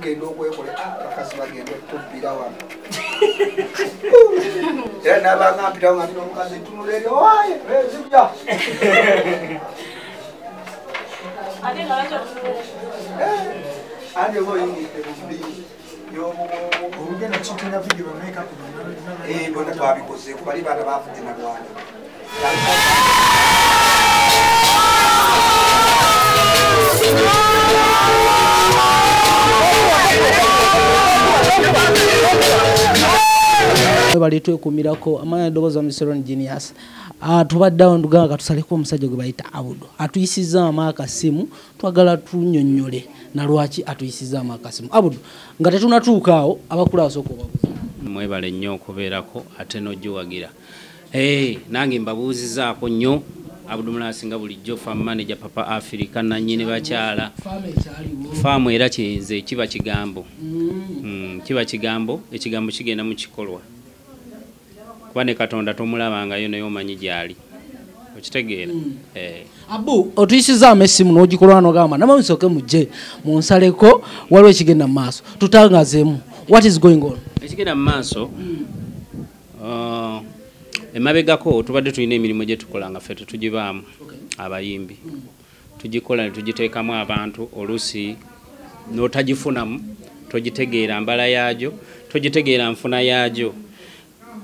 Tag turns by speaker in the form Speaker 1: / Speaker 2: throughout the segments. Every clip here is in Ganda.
Speaker 1: bagenda okwekole bakasi bagenda okubbira wano era nabanga mpitawo nga ndina omukazi tunula eri owaye zibya ate oba oyingidde mubbi bonna twabikoze kubali baana bafudde nalwana
Speaker 2: bali twekumirako amanya dogoza Mr. Genius tubaddawo nduganga katusaleko omusajja gwe bayita Abdu atuyisiza amakasimu twagala tunyonyole na lwaki atuyisiza amakasimu Abdu nga tetunatuukaawo abakula asoko babuza
Speaker 3: mwebale nnyo okubeerako ate n'ogiwagira nange mbabuuzizaako nnyo Abdu Mulaasi nga bulijjo farm manager Papa Africa nannyini bakyala faamu era kinze kiba kigambo kiba kigambo ekigambo kigenda mu kikolwa kuba ne Katonda tomulabangayo naye omanyi gyali okitegeera
Speaker 2: Abu otuyisiza amesimu n'ogikolwa n'ogamba namamusoke mujje munsaleko waliwo ekigenda mu maaso tutangazeemu what is going on
Speaker 3: ekigenda mu maaso emabegako tubadde tulina emirimu gye tukola nga ffe tetugibaamu abayimbi tugikola ne tugiteekamu abantu oluusi n'otagifunamu togitegeera mbala yaagyo togitegeera nfuna yaagyo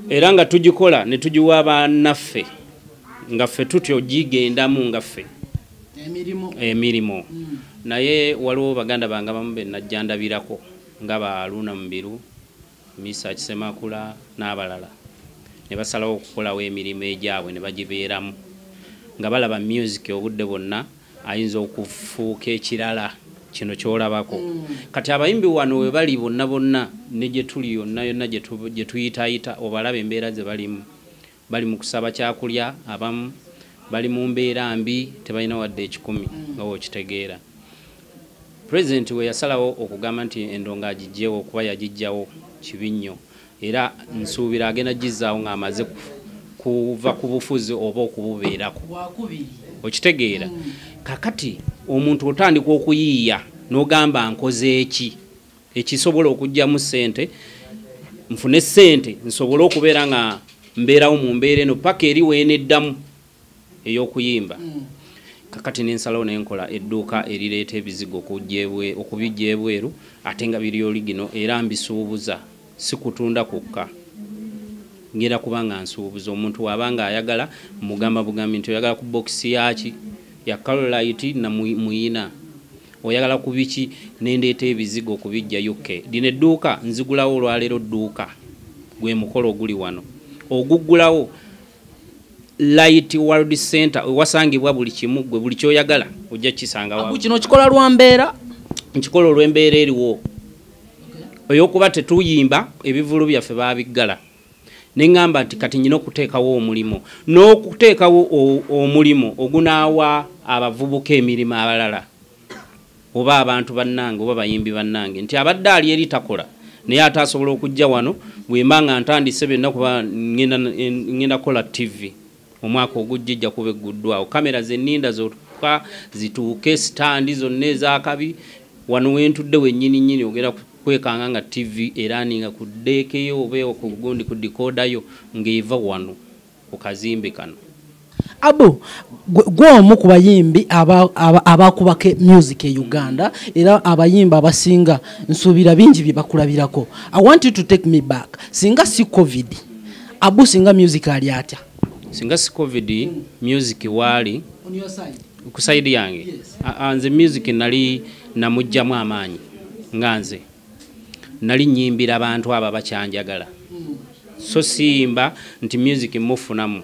Speaker 3: era nga tugikola ne tugiwa bannaffe nga ffe tutyo gigendamu nga ffe emirimu naye waliwo baganda bange abamu be najjandabirako nga Baluna Mubiru Misa Kisemakula n'abalala ne basalawo okukolawo emirimu egyabwe ne bagibeeramu nga balaba music obudde bonna ayinza okufuuka ekirala kino kyolabako kati abayimbi wano we bali bonna bonna ne gye tuli yonna yonna gye tuyitayita obalaba embeera ze bali mu kusaba kyakulya abamu bali mu mbeera mbi tebalina wadde ekikumi nga wokitegeera President we yasalawo okugamba nti endonga agijjewo okuba yagijjawo kibi nnyo era nsuubira agenda gizzaawo ng'amaze kuva ku bufuzi oba okububeerako okitegeera kakati omuntu otandika okuyiiya n'ogamba nkoze ekisobola okujjamu ssente nfune ssente nsobole okubeera nga mbeerawo mu mbeera eno paka eri weeneddamu ey'okuyimba kakati n'ensalawo nenkola edduuka erireeta ebizigo okubijja ebweru ate nga biri oligino era mbisuubuza si kutunda kukka ngera kubanga nsuubuza omuntu wabanga ayagala mugamba bugambi nti oyagala ku box yaki ya Carolite na muyina oyagala kubiki nendeeta ebizigo okubijja UK dine edduuka nzigulawo olwaleero dduuka gwe mukolo oguli wano oguggulawo Light World Center wasangibwa buli kimu gwe buli kyoyagala ojja kisanga wawo
Speaker 2: kino kikola lwambeera
Speaker 3: nkikola olw'embeera eriwo oyokuba tetuyimba ebivulu byaffe babiggala neŋŋamba nti kati nyina okuteekawo omulimo n'okuteekawo omulimo ogunaawa abavubuka emirimu abalala oba abantu bannange oba bayimbi bannange nti abadde ali eri takola naye ate asobola okujja wano bwemba nga ntandise byonna kuba ngenda kola TV omwaka ogujjijja kuba egguddwawo kamera zenninda zotuka zituuke standi zonna ezakabi wano wentudde wennyini ogera kwekanga nga TV eraninga ku ddeekeyo oba ku gundi ku dikodayo ng'eva wano ku kazimbe kano
Speaker 2: Abu gwomu ku bayimbi abakubaka music e Uganda era abayimba abasinga nsuubira bingi bye bakulabirako. I want you to take me back. Singa si COVID Abu singa music ali atya?
Speaker 3: Singa si COVID music wali
Speaker 2: on your side
Speaker 3: ku side yange yes. Anze music nali namujjamu amaanyi nganze nali nyimbira abantu aba bakyanjagala so simba nti music mufunamu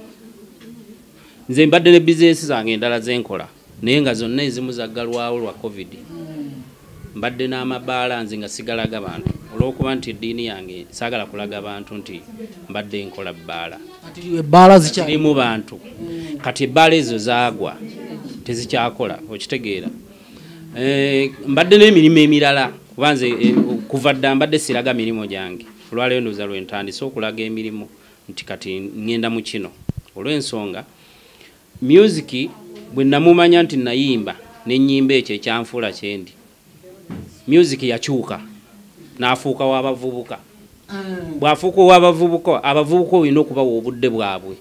Speaker 3: nze mbadde ne business zange endala zenkola naye nga zonna ezimu zaggalwawo lwa COVID mbadde n'amabaala nze nga sigalaga abantu olw'okuba nti eddiini yange saagala kulaga abantu nti mbadde nkola bbaala
Speaker 2: ebbaala zikyalimu
Speaker 3: bantu kati ebbaala ezo zaagwa tezikyakola okitegeera mbadde n'emirimu emirala kuba nze kuva dda mbadde siraga mirimu gyange olwaleero ndoza lwentandise okulaga emirimu nti kati ngenda mu kino olw'ensonga music bwe namumanya nti nayimba n'ennyimba ekyo ekyanfuula kyendi music yakyuka n'afuuka w'abavubuka bw'afuuka w'abavubuka abavubuka olina okubawa obudde bwabwe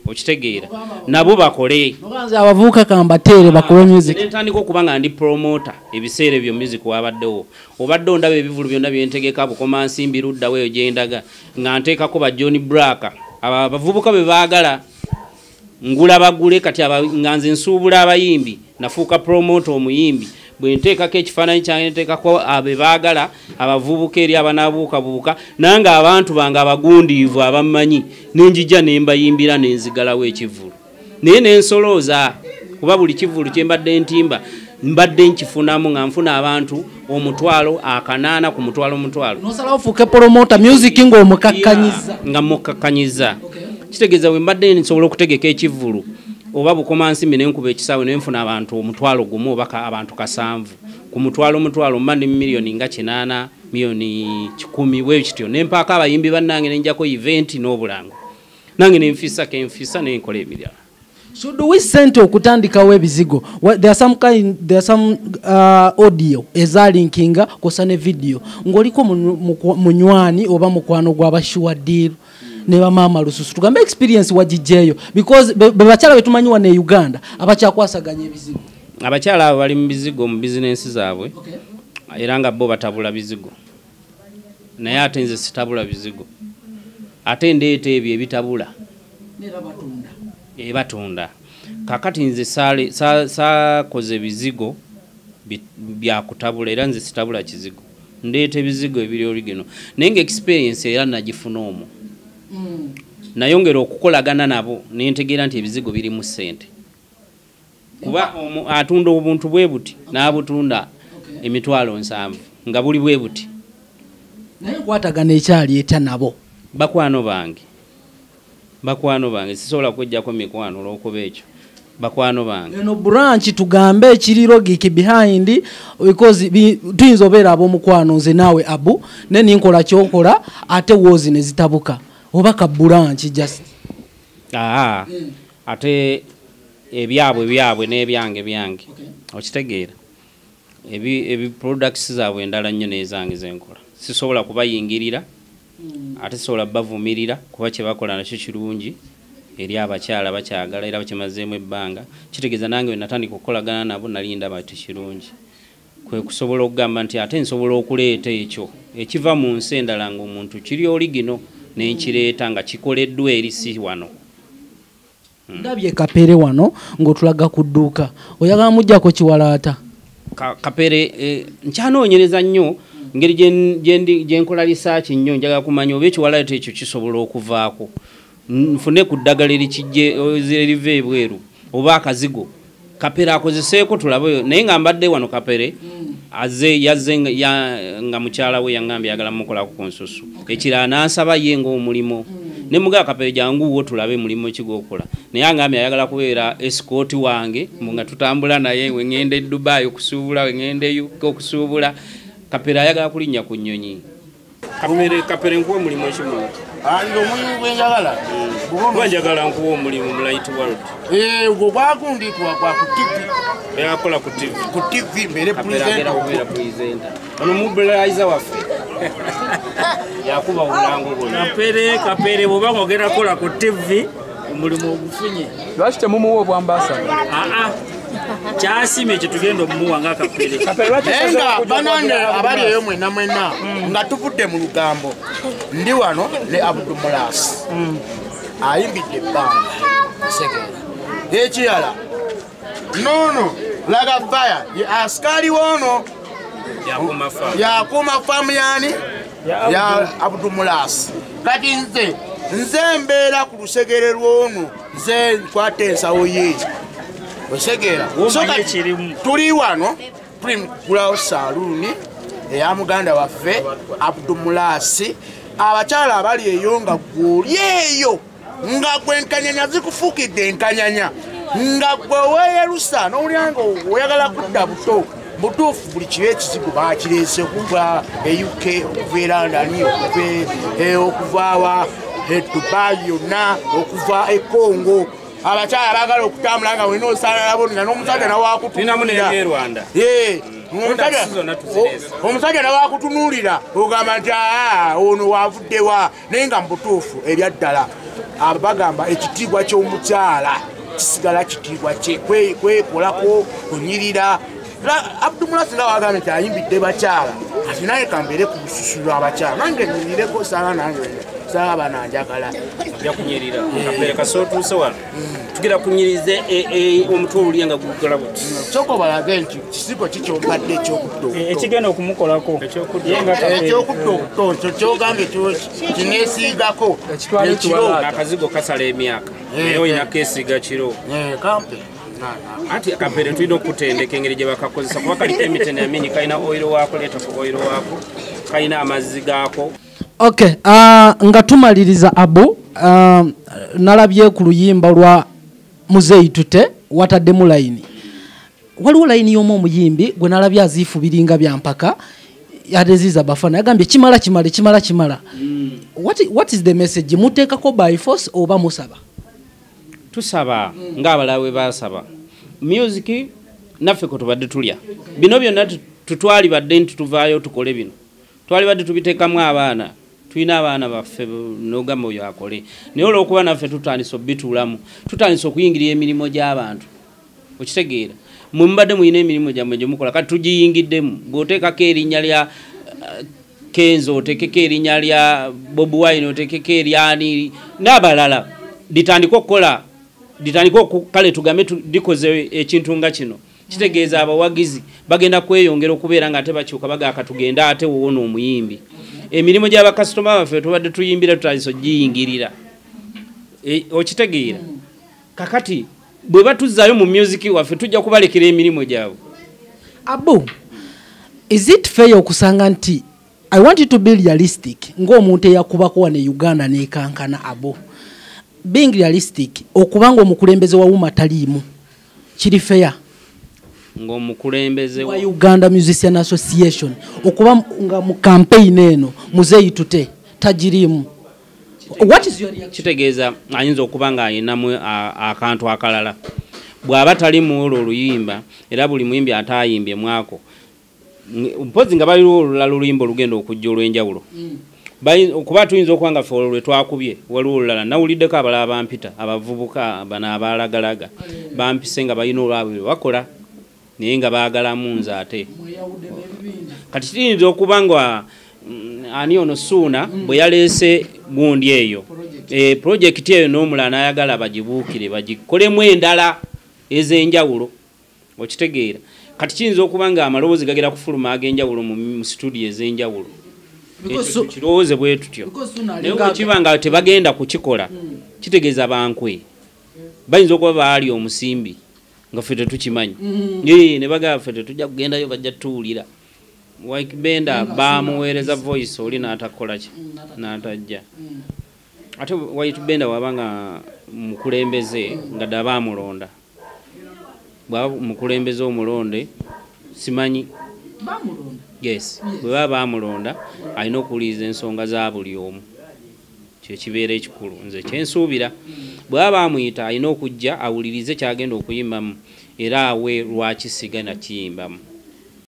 Speaker 3: okitegeera nabo bakole
Speaker 2: abavubuka kambateere bakole music
Speaker 3: nentandika okuba nga ndi promota ebiseera ebyo music wabaddewo obadde ondaba ebivulu byonna byentegeka bukoma nsimbi luddawo eyo gyendaga nga nteekako ba John Braka abavubuka be baagala ngula bagule kati nga nze nsuubula abayimbi nafuuka promota omuyimbi bwe nteekako ekifaananyi kyange nteekako abe baagala abavubuka eri abanaabuukabuuka nange abantu bange abagundiivu abammanyi nenjija nembayimbira nenzigalawo ekivulu naye nensolooza kuba buli kivulu kye mbadde ntimba mbadde nkifunamu nga nfuna abantu omutwalo akanaana ku mutwalo
Speaker 2: nosalawo ofuuke promota music ng'omukakkanyiza
Speaker 3: nga mukakkanyiza kitegeeza bwe mbadde nsobola okutegeka ekivulu oba bukoma nsimbi nenkuba ekisaawe nenfuna abantu omutwalo gumu oba abantu 7 ku mutwalo mba ndi miliyoni nga 8 miliyoni 10 bwe kityo nempaako abayimbi bannange nenjako event n'obulango nange nenfisa nenkola emirala.
Speaker 2: So do we sente okutandikawo ebizigo? There are some audio ezalinkinga kosa ne video ng'oliko munywani oba mukwano gw'abashuwa deal ne bamaama lususu tugambe experience wagijeyo because bebakyala betumanyiwa ne Uganda abakyakwasaganya ebizigo
Speaker 3: abakyala abo bali mu bizigo mu business zaabwe era nga bo batabula bizigo naye ate nze sitabula bizigo ate ndeeta ebyo ebitabula batunda kakati nze saakoze bizigo byakutabula era nze sitabula kizigo ndeeta ebizigo ebiri origino naye nga experience era nagifuna omwo nayongera okukolagana nabo nentegeera nti ebizigo biri mu ssente kuba atunda obuntu bwe buti n'abutunda emitwalo 7 nga buli bwe buti
Speaker 2: naye kwatagana ekyali eta nabo
Speaker 3: bakwano bange sisobola kwejjako mikwano olw'okuba ekyo bakwano bange
Speaker 2: eno branch tugambe ekiriro giki behind because tuyinza obeera ab'omukwano nze naawe Abu ne ninkola kyokola ate wozi ne zitabuka oba ka branch just
Speaker 3: ate ebyabwe n'ebyange okitegeera ebi products zaabwe endala nnyo n'ezange zenkola sisobola kubayingirira ate sisobola bavumirira kuba kye bakola nakyo kirungi eri abakyala bakyagala era bakimazeemu ebbanga kitegeeza nange natandika okukolagana nabo nalinda bati kirungi kwe kusobola okugamba nti ate nsobola okuleeta ekyo ekiva mu nsi endala ng'omuntu kiri oligino nenkireeta nga kikoleddwa eri si wano
Speaker 2: ndabye kapere wano ng'otulaga ku dduuka oyagala mujjako kiwalaata
Speaker 3: kapere nkyanoonyereza nnyo ngeri gyenkola lisaaki nnyo njagala kumanya oba ekiwalaata ekyo kisobola okuvaako nfune ku ddagala eriva ebweru oba akazigo kapere akozeseeko tulabe naye nga mbadde wano kapere yazze nga mukyala we yaŋŋambye yagala mukolako ku nsusu ekirala n'ansaba ye ng'omulimo ne mugaba kapere janguwo tulabe mulimu kigokola naye aŋŋambye ayagala kubeera escort wange nga tutambula naye we ŋŋenda e Dubai okusuubula we ŋŋenda e UK okusuubula kapere ayagala kulinnya ku nnyonyi kapere nkuwa omulimu ekimu
Speaker 4: ando omulimu gwenjagala
Speaker 3: gwenjagala nkuwa omulimu mu Light World
Speaker 4: ogwo gwagundikwa kwa ku TV
Speaker 3: yakola ku
Speaker 4: TV mbere
Speaker 3: presenter ono mobilizer waffe yakuba omulango gwonna
Speaker 5: kapere bwoba ng'ogenda kola ku TV omulimu ogufunye
Speaker 6: lwaki temumuwa obwambasada
Speaker 5: kyasima ekyo tugenda omumuwa nga kapere
Speaker 4: nga banange abali eyo mwena nga tuvudde mu lugambo ndi wano ne Abdu Mulaasi ayimbidde ebbanga segera ekirala nono laga faya ye askari wono yakuuma famu yani ya Abdu Mulaasi kati nze mbeera ku lusegere lwono nze nkwata ensawo ye osegera tuli wano kulawo saluni eya muganda waffe Abdu Mulaasi abakyala abali eyo nga gwoli eyo nga gwenkanyanya zikufukidde enkanyanya nga gwe weyerusa n'olyanga oyagala kudda buto butuufu buli kiba ekizibu bakireese okuva e UK okuva e London okuva Dubai yonna okuva e Congo abakyala bagala okutambula nga wena osaala nabo nga n'omusajja nawakutuulira omusajja nawakutunuulira ogamba nti ono wavuddewa naye nga mubutuufu ebyaddala bagamba ekitiibwa ky'omukyala kisigala kitiibwa kye kwekolako kunyirira. Abdu Mulaasi nga wagambye nti ayimbidde bakyala ati naye kambeere ku lususu lw'abakyala nange nyirireko sala nange sala bananjagala
Speaker 3: ya kunyirira kapere kasotuuse wano tugira kunyirize omutwe olulya nga gukola buti
Speaker 4: soko balage nti kisigo kikyompadde ekyokuddo
Speaker 5: ekigenda okumukolako
Speaker 4: ekyokuddo kyogambye kineesiigako
Speaker 3: akazigo kasala emyaka naye olina keesiiga kiro
Speaker 4: kampe
Speaker 3: ati akapere tulina okutendeka engeri gye bakakozesa kuba kaliko emitene amingi kalina oyiro waako leetako oyiro waako kalina amazzi gaako.
Speaker 2: Okay, nga tumaliriza Abu, nalabye ku luyimba lwa Muzeeyi Tute wataddemu layini. Waliwo layini y'omu omuyimbi gwe nalabye aziifubiringa bya mpaka yateziza bafana yagambye kimala. What is the message? Muteekako by force oba musaba?
Speaker 3: Tusaba ng'abalawe basaba. Music naffe ko tubadde tulya. Bino byonna tutwali badde nti tuvaayo tukole bino. Twali badde tubiteekamu abaana. Tulina abaana baffe n'ogamba oyo akole. Naye olw'okuba naffe tutandise obbituulamu. Tutandise okuyingirira emirimu gy'abantu. Okitegeera. Mwe mubadde muyina emirimu gyammwe gye mukola. Kati tugiyingiddemu. Bw'oteekako erinnya lya Kenzo, oteekeko erinnya lya Bobi Wine, oteekeko eryani n'abalala. Ditandika okukola. Kale tugambe dikoze ekintu nga kino. Kitegeeza abawagizi bagenda kweyongera okubeera nga ate bakyuka bagaka tugenda ate wono omuyimbi. Emirimu gy'abakasitoma baffe tubadde tuyimbira tutandise ogiyingirira. Okitegeera. Kakati bwe batuzaayo mu music waffe tujja kubalekera emirimu gyabwe.
Speaker 2: Abu, is it fair okusanga nti I want you to be realistic ng'omuntu eyakubako wane Uganda n'ekankana Abu. Being realistic okubanga omukulembeze wa Wuma taliimu kiri fair
Speaker 3: ng'omukulembeze
Speaker 2: wa Uganda Musician Association okuba nga mu campaign eno Muzeeyi Tute tagirimu. What is your reaction?
Speaker 3: Kitegeeza ayinza okuba nga ayinamu akantu akalala bw'aba tali mu oluyimba era buli muyimbi atayimbye mwako mpozi nga bali oluyimba olugenda okujja olw'enjawulo. Okuba tuyinza okuba nga ffe olwe twakubye waliwo olulala nawuliddeko abalala bampita abavubuka bano abalagalaga bampise nga balina olwabwe bakola naye nga baagalamu nze ate. Kati kiyinza okuba nga ani ono Suuna bwe yaleese gundi eyo projekiti eyo n'omulala n'ayagala bagibuukire bagikolemu endala ez'enjawulo. Okitegeera. Kati kiyinza okuba nga amaloboozi gagera kufuluma ag'enjawulo mu studio ez'enjawulo. Kirowooze bwe tutyo. Naye bwekiba nga tebagenda kukikola kitegeeza bankwe bayinza okuba baali omusimbi nga ffe tetukimanyi. Ne bagamba ffe tetujja kugendayo bajja tuwulira. White Benda bamuweereza voice oli n'atakola ki n'atajja. Ate White Benda wabanga mukulembeze nga dda baamulonda. Mukulembeze omulonde simanyi
Speaker 2: Bamulonda.
Speaker 3: Yes. Bwe baba baamulonda alina okuwuliriza ensonga za buli omu. Kye kibeera ekikulu nze kyensuubira. Bwe baba baamuyita alina okujja awulirize kyagenda okuyimbamu era awe lwaki sigana kiyimbamu.